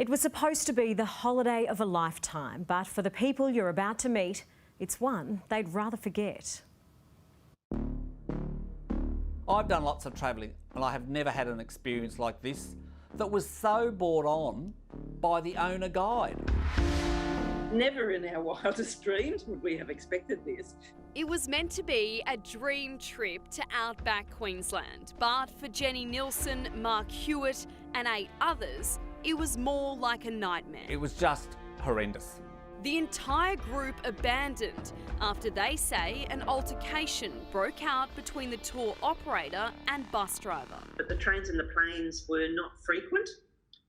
It was supposed to be the holiday of a lifetime, but for the people you're about to meet, it's one they'd rather forget. I've done lots of travelling and I have never had an experience like this that was so brought on by the owner guide. Never in our wildest dreams would we have expected this. It was meant to be a dream trip to outback Queensland, but for Jenny Nilsson, Mark Hewitt and 8 others, it was more like a nightmare. It was just horrendous. The entire group abandoned after they say an altercation broke out between the tour operator and bus driver. But the trains and the planes were not frequent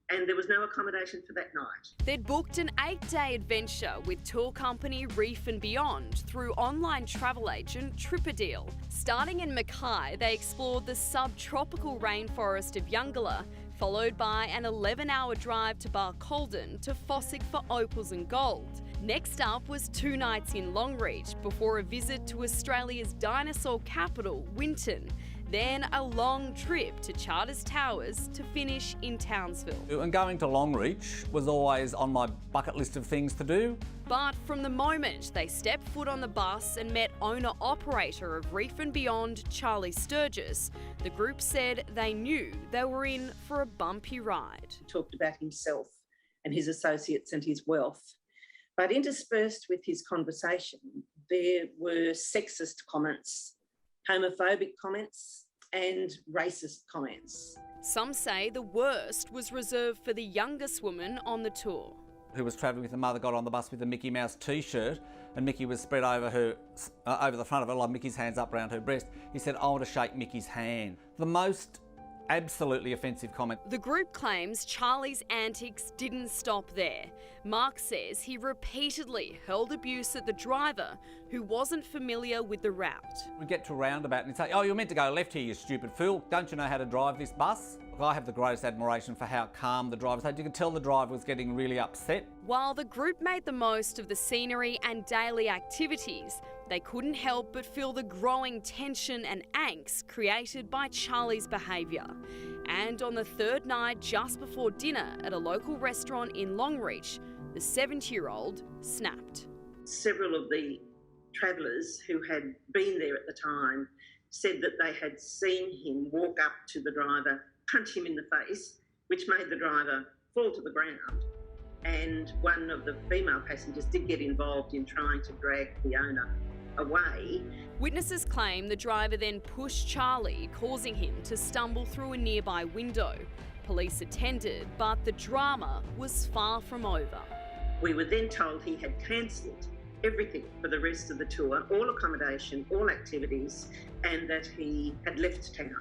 and there was no accommodation for that night. They'd booked an 8-day adventure with tour company Reef and Beyond through online travel agent Tripadeal. Starting in Mackay, they explored the subtropical rainforest of Yungala, followed by an 11-hour drive to Barcaldine to Fossick for opals and gold. Next up was 2 nights in Longreach before a visit to Australia's dinosaur capital, Winton. Then a long trip to Charters Towers to finish in Townsville. And going to Longreach was always on my bucket list of things to do. But from the moment they stepped foot on the bus and met owner-operator of Reef and Beyond, Charlie Sturgis, the group said they knew they were in for a bumpy ride. He talked about himself and his associates and his wealth. But interspersed with his conversation, there were sexist comments, homophobic comments and racist comments. Some say the worst was reserved for the youngest woman on the tour. Who was travelling with her mother got on the bus with a Mickey Mouse t-shirt and Mickey was spread over her, over the front of her, like Mickey's hands up around her breast. He said, "I want to shake Mickey's hand." The most absolutely offensive comment. The group claims Charlie's antics didn't stop there. Mark says he repeatedly hurled abuse at the driver who wasn't familiar with the route. We get to a roundabout and he'd say, "Oh, you're meant to go left here, you stupid fool. Don't you know how to drive this bus?" I have the greatest admiration for how calm the driver was. You could tell the driver was getting really upset. While the group made the most of the scenery and daily activities, they couldn't help but feel the growing tension and angst created by Charlie's behaviour. And on the 3rd night, just before dinner at a local restaurant in Longreach, the 70-year-old snapped. Several of the travellers who had been there at the time said that they had seen him walk up to the driver, punch him in the face, which made the driver fall to the ground. And one of the female passengers did get involved in trying to drag the owner away. Witnesses claim the driver then pushed Charlie, causing him to stumble through a nearby window. Police attended, but the drama was far from over. We were then told he had cancelled everything for the rest of the tour, all accommodation, all activities, and that he had left town.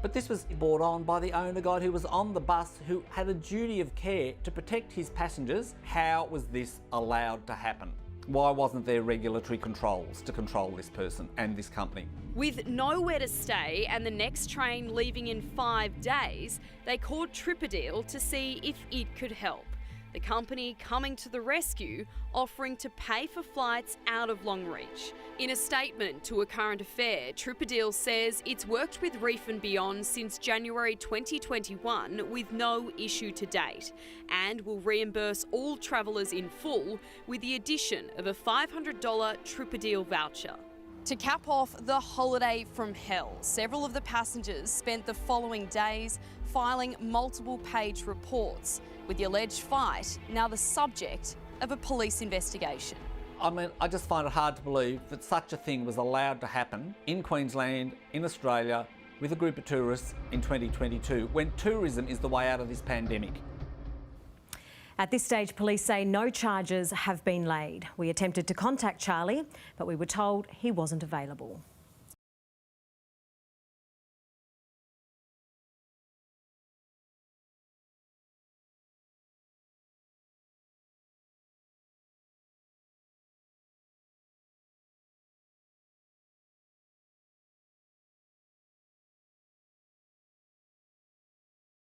But this was brought on by the owner guide who was on the bus, who had a duty of care to protect his passengers. How was this allowed to happen? Why wasn't there regulatory controls to control this person and this company? With nowhere to stay and the next train leaving in 5 days, they called Tripadeal to see if it could help. The company coming to the rescue, offering to pay for flights out of Longreach. In a statement to A Current Affair, Tripadeal says it's worked with Reef and Beyond since January 2021 with no issue to date, and will reimburse all travellers in full with the addition of a $500 Tripadeal voucher. To cap off the holiday from hell, several of the passengers spent the following days filing multiple page reports, with the alleged fight now the subject of a police investigation. I mean, I just find it hard to believe that such a thing was allowed to happen in Queensland, in Australia, with a group of tourists in 2022, when tourism is the way out of this pandemic. At this stage, police say no charges have been laid. We attempted to contact Charlie, but we were told he wasn't available.